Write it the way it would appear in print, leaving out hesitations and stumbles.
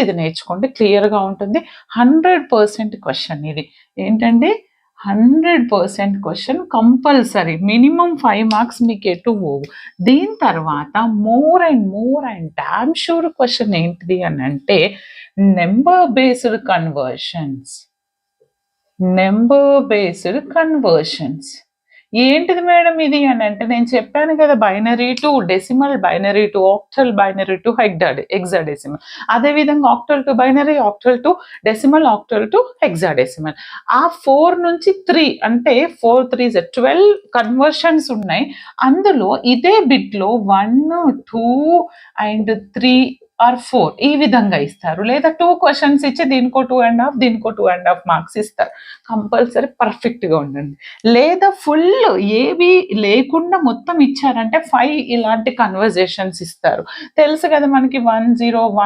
ఇది నేర్చుకోండి, క్లియర్గా ఉంటుంది. 100% క్వశ్చన్ ఇది ఏంటండి, 100% క్వశ్చన్ కంపల్సరీ. మినిమం 5 మార్క్స్ మీకు ఎటు పోవు. దీని తర్వాత more and damn sure question ఏంటిది అని అంటే నెంబర్ బేస్డ్ కన్వర్షన్స్. ఏంటిది మేడం ఇది అని అంటే, నేను చెప్పాను కదా, binary to decimal, binary to octal, binary to hexadecimal. అదేవిధంగా octal to binary, octal to decimal, octal to hexadecimal. ఆ 4 నుంచి 3 అంటే 4 3 12 కన్వర్షన్స్ ఉన్నాయి. అందులో ఇదే బిట్లో 1 2 అండ్ 3 ఆర్ 4 ఈ విధంగా ఇస్తారు. లేదా 2 క్వశ్చన్స్ ఇచ్చి దీనికో 2.5, దీనికో 2.5 మార్క్స్ ఇస్తారు. కంపల్సరీ పర్ఫెక్ట్గా ఉండండి. లేదా ఫుల్ ఏవి లేకుండా మొత్తం ఇచ్చారంటే 5 ఇలాంటి కన్వర్జేషన్స్ ఇస్తారు. తెలుసు కదా మనకి 1 0 1